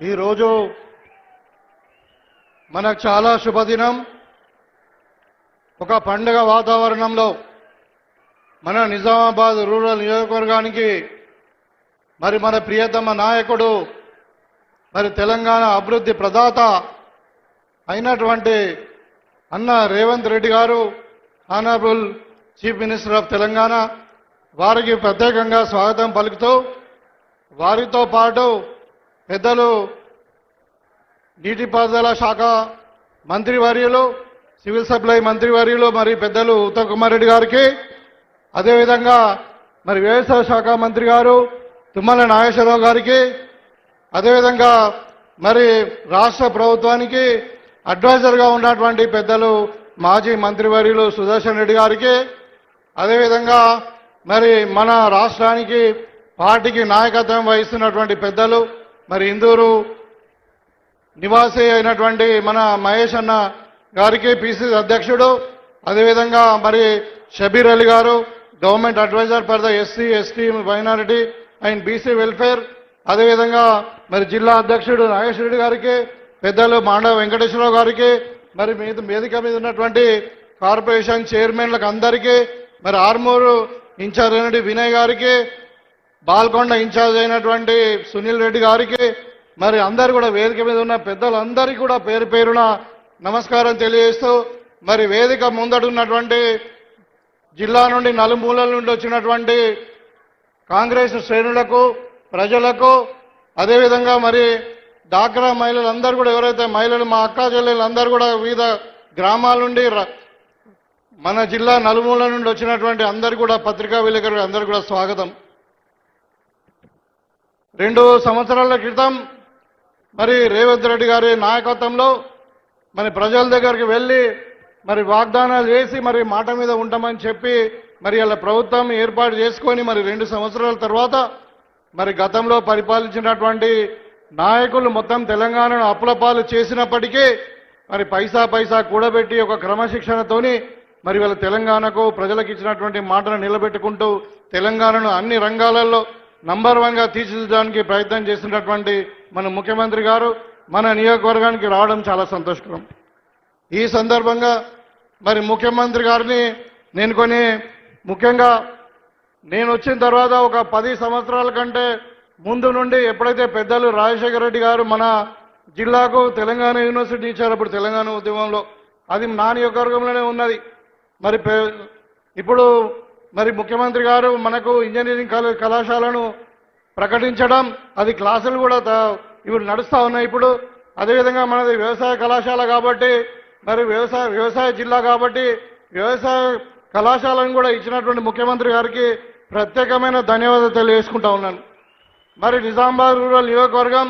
ఈరోజు మనకు చాలా శుభదినం. ఒక పండుగ వాతావరణంలో మన నిజామాబాద్ రూరల్ నియోజకవర్గానికి మన ప్రియతమ నాయకుడు తెలంగాణ అభివృద్ధి ప్రదాత అయినటువంటి అన్న రేవంత్ రెడ్డి గారు, honourable chief minister of Telangana, వారికి ప్రత్యేకంగా స్వాగతం పలుకుతూ వారితో పాటు పెద్దలు నీటిపారుదల శాఖ మంత్రివర్యులు, సివిల్ సప్లై మంత్రివర్యులు పెద్దలు ఉత్తమ్ కుమార్ రెడ్డి గారికి, అదేవిధంగా వ్యవసాయ శాఖ మంత్రి గారు తుమ్మల నాగేశ్వరరావు గారికి, అదేవిధంగా రాష్ట్ర ప్రభుత్వానికి అడ్వైజర్గా ఉన్నటువంటి పెద్దలు మాజీ మంత్రివర్యులు సుదర్శన్ రెడ్డి గారికి, అదేవిధంగా మన రాష్ట్రానికి పార్టీకి నాయకత్వం వహిస్తున్నటువంటి పెద్దలు ఇందూరు నివాసి అయినటువంటి మన మహేష్ అన్న గారికి, పిసిసి అధ్యక్షుడు, అదేవిధంగా షబీర్ అలీ గారు, government advisor for the SC ST minority and BC welfare, అదేవిధంగా జిల్లా అధ్యక్షుడు నాగేశ్వర రెడ్డి గారికి, పెద్దలు మాండవ వెంకటేశ్వరరావు గారికి, వేదిక మీద ఉన్నటువంటి కార్పొరేషన్ చైర్మన్లకు అందరికీ, ఆర్మూరు ఇన్ఛార్జ్ అయినటువంటి వినయ్ గారికి, బాల్కొండ ఇన్ఛార్జ్ అయినటువంటి సునీల్ రెడ్డి గారికి, అందరు కూడా వేదిక మీద ఉన్న పెద్దలందరికీ కూడా పేరు పేరున నమస్కారం తెలియజేస్తూ వేదిక ముందడున్నటువంటి జిల్లా నుండి నలుమూలల నుండి వచ్చినటువంటి కాంగ్రెస్ శ్రేణులకు, ప్రజలకు, అదేవిధంగా డాక్రా మహిళలందరూ కూడా, ఎవరైతే మహిళలు మా అక్కా చెల్లెలందరూ కూడా వివిధ గ్రామాల నుండి మన జిల్లా నలుమూల నుండి వచ్చినటువంటి అందరు కూడా పత్రికా విలేకరులు అందరూ కూడా స్వాగతం. 2 సంవత్సరాల క్రితం రేవంత్ రెడ్డి గారి నాయకత్వంలో ప్రజల దగ్గరికి వెళ్ళి వాగ్దానాలు చేసి మాట మీద ఉంటామని చెప్పి అలా ప్రభుత్వం ఏర్పాటు చేసుకొని 2 సంవత్సరాల తర్వాత గతంలో పరిపాలించినటువంటి నాయకులు మొత్తం తెలంగాణను అప్పులపాలు చేసినప్పటికీ పైసా కూడబెట్టి ఒక క్రమశిక్షణతోని వాళ్ళ తెలంగాణకు ప్రజలకు ఇచ్చినటువంటి మాటను నిలబెట్టుకుంటూ తెలంగాణను అన్ని రంగాలలో నంబర్ 1గా తీర్చిదిద్దడానికి ప్రయత్నం చేసినటువంటి మన ముఖ్యమంత్రి గారు మన నియోజకవర్గానికి రావడం చాలా సంతోషకరం. ఈ సందర్భంగా ముఖ్యమంత్రి గారిని ముఖ్యంగా నేను వచ్చిన తర్వాత ఒక 10 సంవత్సరాల కంటే ముందు నుండి ఎప్పుడైతే పెద్దలు రాజశేఖర రెడ్డి గారు మన జిల్లాకు తెలంగాణ యూనివర్సిటీ ఇచ్చారు, అప్పుడు తెలంగాణ ఉద్యమంలో అది నా నియోజకవర్గంలోనే ఉన్నది. ఇప్పుడు ముఖ్యమంత్రి గారు మనకు ఇంజనీరింగ్ కళాశాలను ప్రకటించడం, అది క్లాసులు కూడా ఇప్పుడు నడుస్తూ ఉన్నాయి. ఇప్పుడు అదేవిధంగా మనది వ్యవసాయ కళాశాల కాబట్టి వ్యవసాయ జిల్లా కాబట్టి వ్యవసాయ కళాశాలను కూడా ఇచ్చినటువంటి ముఖ్యమంత్రి గారికి ప్రత్యేకమైన ధన్యవాదాలు తెలియజేసుకుంటా ఉన్నాను. నిజామాబాద్ రూరల్ నియోజకవర్గం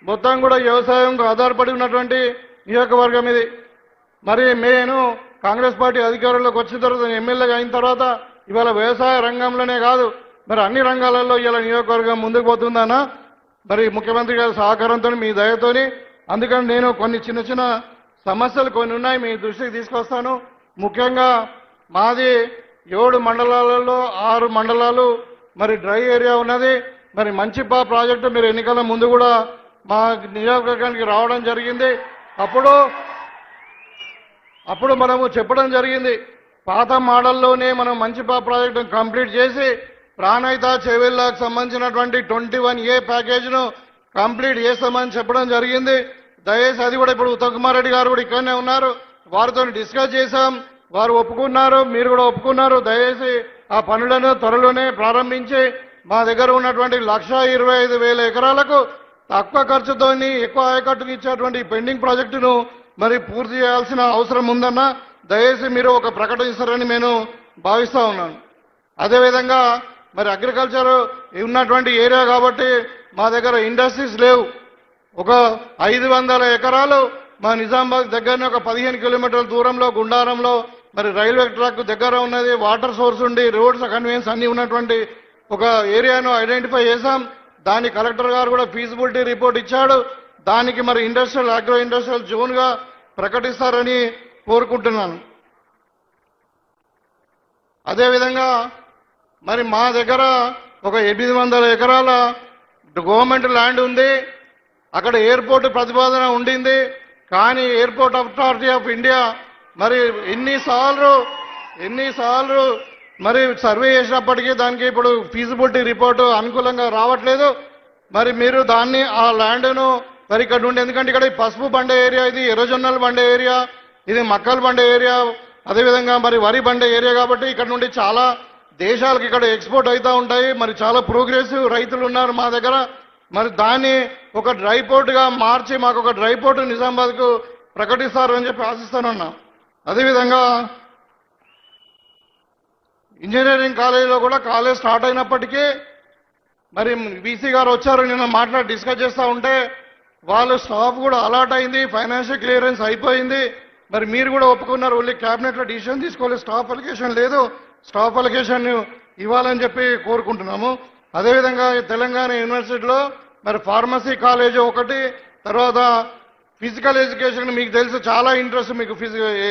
మొత్తం కూడా వ్యవసాయంకు ఆధారపడి ఉన్నటువంటి నియోజకవర్గం ఇది. నేను కాంగ్రెస్ పార్టీ అధికారంలోకి వచ్చిన తర్వాత ఎమ్మెల్యేగా అయిన తర్వాత ఇవాళ వ్యవసాయ రంగంలోనే కాదు అన్ని రంగాలలో ఇలా నియోజకవర్గం ముందుకు పోతుందన్నా ముఖ్యమంత్రి గారి సహకారంతో, మీ దయతోని. అందుకని నేను కొన్ని చిన్న చిన్న సమస్యలు కొన్ని ఉన్నాయి, మీ దృష్టికి తీసుకొస్తాను. ముఖ్యంగా మాది 7 మండలాలలో 6 మండలాలు డ్రై ఏరియా ఉన్నది. మంచిపా ప్రాజెక్టు మీరు ఎన్నికల ముందు కూడా మా నియోజకవర్గానికి రావడం జరిగింది. అప్పుడు మనము చెప్పడం జరిగింది, పాత మోడల్లోనే మనం మంచిపా ప్రాజెక్టు కంప్లీట్ చేసి ప్రాణహిత చెవెళ్ళకు సంబంధించినటువంటి 21A ప్యాకేజ్ను కంప్లీట్ చేస్తామని చెప్పడం జరిగింది. దయచేసి అది కూడా ఇప్పుడు ఉత్తమ్ కుమార్ రెడ్డి గారు కూడా ఇక్కడనే ఉన్నారు, వారితో డిస్కస్ చేశాం, వారు ఒప్పుకున్నారు, మీరు కూడా ఒప్పుకున్నారు. దయచేసి ఆ పనులను త్వరలోనే ప్రారంభించి మా దగ్గర ఉన్నటువంటి 1,25,000 ఎకరాలకు తక్కువ ఖర్చుతోని ఎక్కువ ఆయకట్టుని ఇచ్చేటువంటి పెండింగ్ ప్రాజెక్టును పూర్తి చేయాల్సిన అవసరం ఉందన్న. దయచేసి మీరు ఒక ప్రకటన ఇస్తారని నేను భావిస్తూ ఉన్నాను. అదేవిధంగా అగ్రికల్చర్ ఉన్నటువంటి ఏరియా కాబట్టి మా దగ్గర ఇండస్ట్రీస్ లేవు. ఒక 500 ఎకరాలు మా నిజామాబాద్ దగ్గరనే ఒక 15 కిలోమీటర్ల దూరంలో గుండారంలో రైల్వే ట్రాక్ దగ్గర ఉన్నది, వాటర్ సోర్స్ ఉండి రోడ్స్ కన్వీనియన్స్ అన్ని ఉన్నటువంటి ఒక ఏరియాను ఐడెంటిఫై చేశాం. దాని కలెక్టర్ గారు కూడా ఫీజిబిలిటీ రిపోర్ట్ ఇచ్చాడు. దానికి ఇండస్ట్రియల్ అగ్రో ఇండస్ట్రియల్ జోన్గా ప్రకటిస్తారని కోరుకుంటున్నాను. అదేవిధంగా మా దగ్గర ఒక 800 ఎకరాల గవర్నమెంట్ ల్యాండ్ ఉంది. అక్కడ ఎయిర్పోర్ట్ ప్రతిపాదన ఉండింది. కానీ ఎయిర్పోర్ట్ అథారిటీ ఆఫ్ ఇండియా మరి ఎన్నిసార్లు మరి సర్వే చేసినప్పటికీ దానికి ఇప్పుడు ఫీజిబిలిటీ రిపోర్టు అనుకూలంగా రావట్లేదు. మరి మీరు దాన్ని ఆ ల్యాండ్ను మరి ఇక్కడ నుండి, ఎందుకంటే ఇక్కడ పసుపు బండే ఏరియా, ఇది ఎర్రజొన్నలు బండే ఏరియా, ఇది మక్కలు బండే ఏరియా, అదేవిధంగా మరి వరి బండే ఏరియా, కాబట్టి ఇక్కడ నుండి చాలా దేశాలకు ఇక్కడ ఎక్స్పోర్ట్ అవుతూ ఉంటాయి. మరి చాలా ప్రోగ్రెసివ్ రైతులు ఉన్నారు మా దగ్గర. మరి దాన్ని ఒక డ్రై పోర్టుగా మార్చి మాకు ఒక డ్రై పోర్టు నిజామాబాద్కు ప్రకటిస్తారు అని చెప్పి ఆశిస్తానున్నా. అదేవిధంగా ఇంజనీరింగ్ కాలేజీలో కూడా కాలేజ్ స్టార్ట్ అయినప్పటికీ మరి వీసీ గారు వచ్చారు, నిన్న డిస్కస్ చేస్తూ ఉంటే వాళ్ళు స్టాఫ్ కూడా అలాట్ అయింది, ఫైనాన్షియల్ క్లియరెన్స్ అయిపోయింది. మరి మీరు కూడా ఒప్పుకున్నారు, ఓన్లీ క్యాబినెట్లో డిసిషన్ తీసుకోవాలి, స్టాఫ్ అలికేషన్ లేదు, స్టాఫ్ అలికేషన్ ఇవ్వాలని చెప్పి కోరుకుంటున్నాము. అదేవిధంగా తెలంగాణ యూనివర్సిటీలో మరి ఫార్మసీ కాలేజ్ ఒకటి, తర్వాత ఫిజికల్ ఎడ్యుకేషన్ మీకు తెలుసు చాలా ఇంట్రెస్ట్ మీకు,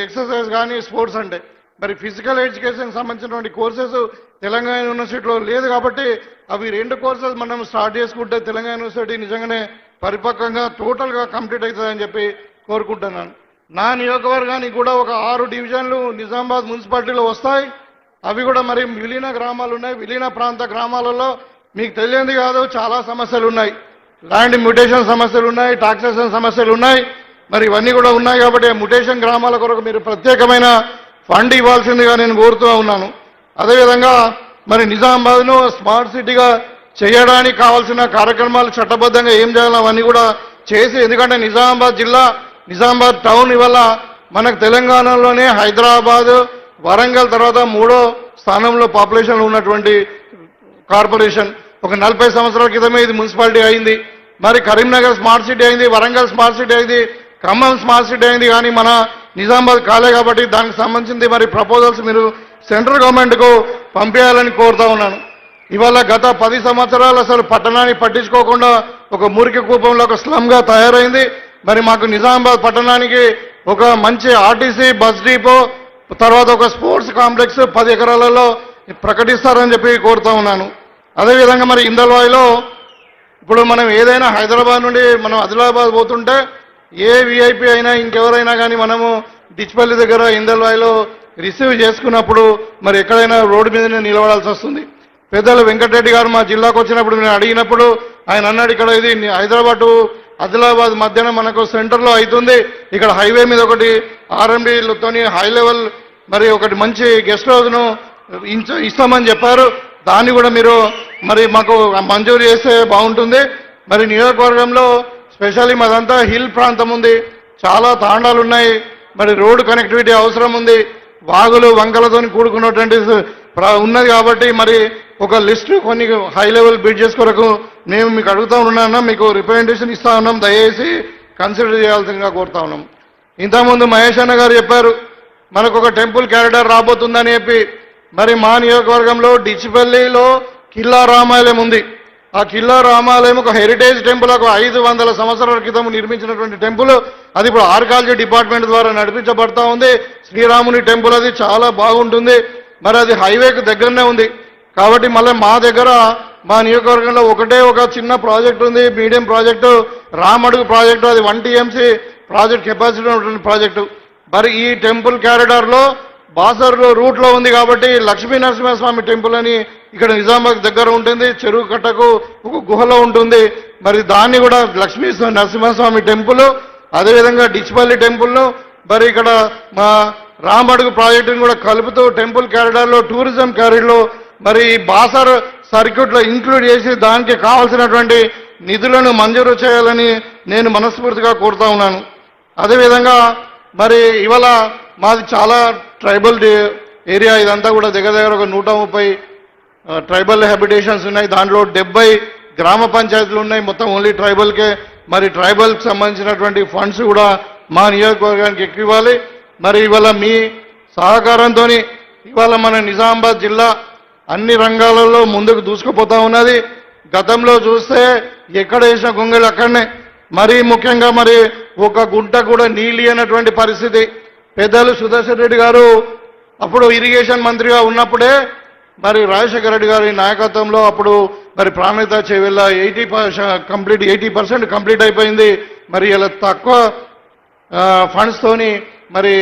ఎక్సర్సైజ్ కానీ స్పోర్ట్స్ అంటే. మరి ఫిజికల్ ఎడ్యుకేషన్కి సంబంధించినటువంటి కోర్సెస్ తెలంగాణ యూనివర్సిటీలో లేదు కాబట్టి అవి 2 కోర్సెస్ మనం స్టార్ట్ చేసుకుంటే తెలంగాణ యూనివర్సిటీ నిజంగానే పరిపక్వంగా టోటల్గా కంప్లీట్ అవుతుందని చెప్పి కోరుకుంటున్నాను. నా నియోజకవర్గానికి కూడా ఒక 6 డివిజన్లు నిజామాబాద్ మున్సిపాలిటీలో వస్తాయి. అవి కూడా మరి విలీన గ్రామాలు ఉన్నాయి. విలీన ప్రాంత గ్రామాలలో మీకు తెలియంది కాదు, చాలా సమస్యలు ఉన్నాయి. ల్యాండ్ మ్యూటేషన్ సమస్యలు ఉన్నాయి, టాక్సేషన్ సమస్యలు ఉన్నాయి. మరి ఇవన్నీ కూడా ఉన్నాయి కాబట్టి మ్యూటేషన్ గ్రామాల కొరకు మీరు ప్రత్యేకమైన ఫండ్ ఇవ్వాల్సిందిగా నేను కోరుతూ ఉన్నాను. అదేవిధంగా మరి నిజామాబాద్ను స్మార్ట్ సిటీగా చేయడానికి కావాల్సిన కార్యక్రమాలు చట్టబద్ధంగా ఏం చేయాలో అవన్నీ కూడా చేసి, ఎందుకంటే నిజామాబాద్ జిల్లా, నిజామాబాద్ టౌన్ ఇవాళ మనకు తెలంగాణలోనే హైదరాబాద్, వరంగల్ తర్వాత 3వ స్థానంలో పాపులేషన్ ఉన్నటువంటి కార్పొరేషన్. ఒక 40 సంవత్సరాల క్రితమే ఇది మున్సిపాలిటీ అయింది. మరి కరీంనగర్ స్మార్ట్ సిటీ అయింది, వరంగల్ స్మార్ట్ సిటీ అయింది, ఖమ్మం స్మార్ట్ సిటీ అయింది, కానీ మన నిజామాబాద్ కాలే. కాబట్టి దానికి సంబంధించింది మరి ప్రపోజల్స్ మీరు సెంట్రల్ గవర్నమెంట్కు పంపించాలని కోరుతా ఉన్నాను. ఇవాళ గత 10 సంవత్సరాలు అసలు పట్టణాన్ని పట్టించుకోకుండా ఒక మురికి కూపంలో ఒక స్లమ్గా తయారైంది. మరి మాకు నిజామాబాద్ పట్టణానికి ఒక మంచి ఆర్టీసీ బస్ డిపో, తర్వాత ఒక స్పోర్ట్స్ కాంప్లెక్స్ 10 ఎకరాలలో ప్రకటిస్తారని చెప్పి కోరుతా ఉన్నాను. అదేవిధంగా మరి ఇందల్వాయిలో ఇప్పుడు మనం ఏదైనా హైదరాబాద్ నుండి మనం ఆదిలాబాద్ పోతుంటే ఏ విఐపి అయినా ఇంకెవరైనా కానీ మనము డిచ్పల్లి దగ్గర ఇందల్వాయిలో రిసీవ్ చేసుకున్నప్పుడు మరి ఎక్కడైనా రోడ్డు మీదనే నిలబడాల్సి వస్తుంది. పెద్దలు వెంకటరెడ్డి గారు మా జిల్లాకు వచ్చినప్పుడు నేను అడిగినప్పుడు ఆయన అన్నాడు, ఇక్కడ ఇది హైదరాబాద్ ఆదిలాబాద్ మధ్యన మనకు సెంటర్లో అవుతుంది, ఇక్కడ హైవే మీద ఒకటి ఆర్ఎండిలతోని హై లెవెల్ మరి ఒకటి మంచి గెస్ట్ హౌస్ను ఇస్తామని చెప్పారు. దాన్ని కూడా మీరు మరి మాకు మంజూరు చేస్తే బాగుంటుంది. మరి నియోజకవర్గంలో స్పెషల్లీ మాదంతా హిల్ ప్రాంతం ఉంది, చాలా తాండాలు ఉన్నాయి, మరి రోడ్డు కనెక్టివిటీ అవసరం ఉంది, వాగులు వంకలతో కూడుకున్నటువంటి ఉన్నది. కాబట్టి మరి ఒక లిస్టు కొన్ని హై లెవెల్ బ్రిడ్జెస్ కొరకు మేము మీకు అడుగుతా ఉన్నాను, మీకు రిప్రజెంటేషన్ ఇస్తా ఉన్నాం, దయచేసి కన్సిడర్ చేయాల్సిందిగా కోరుతా ఉన్నాం. ఇంతకుముందు మహేష్ అన్న గారు చెప్పారు మనకు ఒక టెంపుల్ క్యారిడార్ రాబోతుందని చెప్పి. మరి మా నియోజకవర్గంలో డిచ్పల్లిలో కిల్లా రామాలయం ఉంది. ఆ కిల్లా రామాలయం ఒక హెరిటేజ్ టెంపుల్, ఒక 500 సంవత్సరాల క్రితం నిర్మించినటువంటి టెంపుల్. అది ఇప్పుడు ఆర్కాలజీ డిపార్ట్మెంట్ ద్వారా నడిపించబడతా ఉంది. శ్రీరాముని టెంపుల్ అది చాలా బాగుంటుంది. మరి అది హైవేకు దగ్గరనే ఉంది. కాబట్టి మళ్ళీ మా దగ్గర మా నియోజకవర్గంలో ఒకటే ఒక చిన్న ప్రాజెక్ట్ ఉంది, మీడియం ప్రాజెక్టు, రామడుగు ప్రాజెక్టు. అది 1 TMC ప్రాజెక్ట్ కెపాసిటీ ఉన్నటువంటి ప్రాజెక్టు. మరి ఈ టెంపుల్ క్యారిడార్లో బాసర్ రూట్లో ఉంది కాబట్టి లక్ష్మీ నరసింహస్వామి టెంపుల్ అని ఇక్కడ నిజామాబాద్ దగ్గర ఉంటుంది, చెరువు కట్టకు ఒక గుహలో ఉంటుంది. మరి దాన్ని కూడా లక్ష్మీ నరసింహస్వామి టెంపుల్, అదేవిధంగా డిచ్పల్లి టెంపుల్ను మరి ఇక్కడ మా రామడుగు ప్రాజెక్టును కూడా కలుపుతూ టెంపుల్ క్యారిడార్లో టూరిజం క్యారిడార్లో మరి బాసర్ సర్క్యూట్లో ఇంక్లూడ్ చేసి దానికి కావాల్సినటువంటి నిధులను మంజూరు చేయాలని నేను మనస్ఫూర్తిగా కోరుతా ఉన్నాను. అదేవిధంగా మరి ఇవాళ మాది చాలా ట్రైబల్ ఏరియా, ఇదంతా కూడా దగ్గర దగ్గర ఒక 130 ట్రైబల్ హ్యాబిటేషన్స్ ఉన్నాయి. దాంట్లో 70 గ్రామ పంచాయతీలు ఉన్నాయి, మొత్తం ఓన్లీ ట్రైబల్కే. మరి ట్రైబల్కి సంబంధించినటువంటి ఫండ్స్ కూడా మా నియోజకవర్గానికి ఎక్కువ ఇవ్వాలి. మరి ఇవాళ మీ సహకారంతో ఇవాళ మన నిజామాబాద్ జిల్లా అన్ని రంగాలలో ముందుకు దూసుకుపోతా ఉన్నది. గతంలో చూస్తే ఎక్కడ వేసిన గొంగళి అక్కడనే. మరీ ముఖ్యంగా మరి ఒక గుంట కూడా నీళ్ళు అన్నటువంటి పరిస్థితి. పెద్దలు సుదర్శన్ రెడ్డి గారు అప్పుడు ఇరిగేషన్ మంత్రిగా ఉన్నప్పుడే మరి రాజశేఖర రెడ్డి గారి నాయకత్వంలో అప్పుడు మరి ప్రాణహిత చేవెళ్ళ 80% కంప్లీట్ అయిపోయింది. మరి ఇలా తక్కువ ఫండ్స్ తోని మరి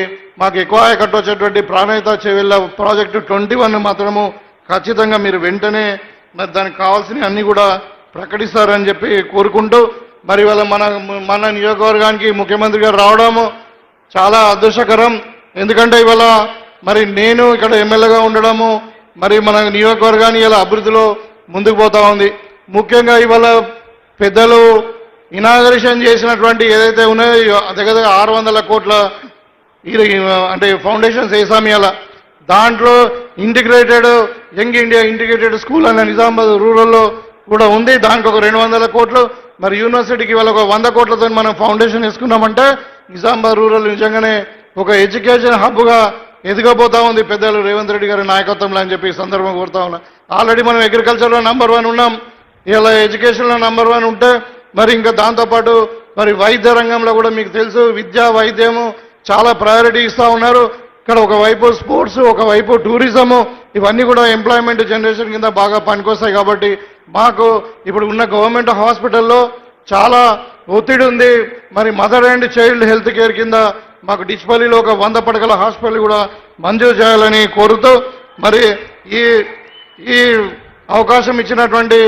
మాకు ఎక్కువ కట్టొచ్చేటువంటి ప్రాణహిత చేవెళ్ళ ప్రాజెక్టు 21 మాత్రము ఖచ్చితంగా మీరు వెంటనే మరి దానికి కావాల్సిన అన్ని కూడా ప్రకటిస్తారని చెప్పి కోరుకుంటూ మరి ఇవాళ మన నియోజకవర్గానికి ముఖ్యమంత్రి గారు రావడము చాలా అదృష్టకరం. ఎందుకంటే ఇవాళ మరి నేను ఇక్కడ ఎమ్మెల్యేగా ఉండడము మరి మన నియోజకవర్గాన్ని ఇలా అభివృద్ధిలో ముందుకు పోతా ఉంది. ముఖ్యంగా ఇవాళ పెద్దలు ఇనాగరేషన్ చేసినటువంటి ఏదైతే ఉన్నాయో దగ్గర 600 కోట్ల అంటే ఫౌండేషన్స్ వేసాం ఇలా. దాంట్లో integrated young India integrated school అనే నిజామాబాద్ రూరల్లో కూడా ఉంది. దానికి ఒక 200 కోట్లు, మరి యూనివర్సిటీకి వాళ్ళ ఒక 100 కోట్లతో మనం ఫౌండేషన్ వేసుకున్నామంటే నిజామాబాద్ రూరల్ నిజంగానే ఒక ఎడ్యుకేషన్ హబ్గా ఎదిగబోతా ఉంది పెద్దలు రేవంత్ రెడ్డి గారి నాయకత్వంలో అని చెప్పి సందర్భం కోరుతా ఉన్నా. ఆల్రెడీ మనం అగ్రికల్చర్లో నంబర్ 1 ఉన్నాం, ఇలా ఎడ్యుకేషన్లో నంబర్ 1 ఉంటే మరి ఇంకా దాంతోపాటు మరి వైద్య రంగంలో కూడా మీకు తెలుసు విద్య వైద్యము చాలా ప్రయారిటీ ఇస్తూ ఉన్నారు. ఇక్కడ ఒకవైపు స్పోర్ట్స్, ఒకవైపు టూరిజము, ఇవన్నీ కూడా ఎంప్లాయ్మెంట్ జనరేషన్ కింద బాగా పనికొస్తాయి. కాబట్టి మాకు ఇప్పుడు ఉన్న గవర్నమెంట్ హాస్పిటల్లో చాలా ఒత్తిడి ఉంది. మరి mother and child health care కింద మాకు డిచ్పల్లిలో ఒక 100 పడకల హాస్పిటల్ కూడా మంజూరు చేయాలని కోరుతూ మరి ఈ అవకాశం ఇచ్చినటువంటి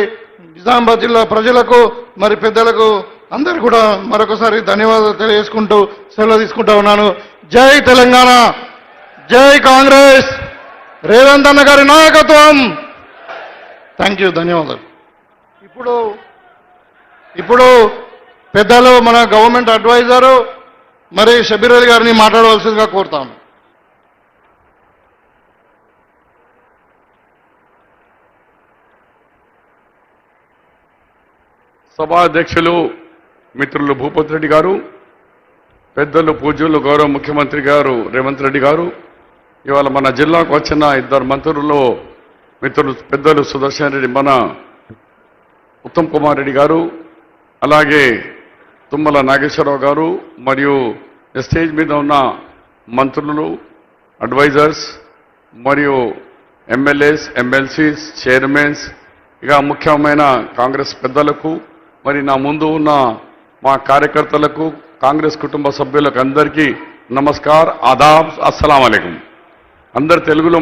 నిజామాబాద్ జిల్లా ప్రజలకు మరి పెద్దలకు అందరికీ కూడా మరొకసారి ధన్యవాదాలు తెలియజేసుకుంటూ సెలవు తీసుకుంటా ఉన్నాను. జై తెలంగాణ, జై కాంగ్రెస్, రేవంత్ అన్న గారి నాయకత్వం. థ్యాంక్ యూ, ధన్యవాదాలు. ఇప్పుడు పెద్దలు మన గవర్నమెంట్ అడ్వైజరు మరి షబీర్ అలీ గారిని మాట్లాడవలసిందిగా కోరుతాను. సభాధ్యక్షులు మిత్రులు భూపతి రెడ్డి గారు, పెద్దలు పూజ్యులు గౌరవ ముఖ్యమంత్రి గారు రేవంత్ రెడ్డి గారు, ఇవాళ మన జిల్లాకు వచ్చిన 2 మంత్రుల్లో మిత్రులు పెద్దలు సుదర్శన్ రెడ్డి, మన ఉత్తమ్ కుమార్ రెడ్డి గారు, అలాగే తుమ్మల నాగేశ్వరరావు గారు, మరియు స్టేజ్ మీద ఉన్న మంత్రులు, అడ్వైజర్స్, మరియు ఎమ్మెల్యేస్, ఎమ్మెల్సీస్, చైర్మన్స్, ఇక ముఖ్యమైన కాంగ్రెస్ పెద్దలకు, మరి నా ముందు ఉన్న మా కార్యకర్తలకు, కాంగ్రెస్ కుటుంబ సభ్యులకు అందరికీ నమస్కార్, ఆదాబ్, అస్సలాం అలైకుం. అందరు తెలుగులో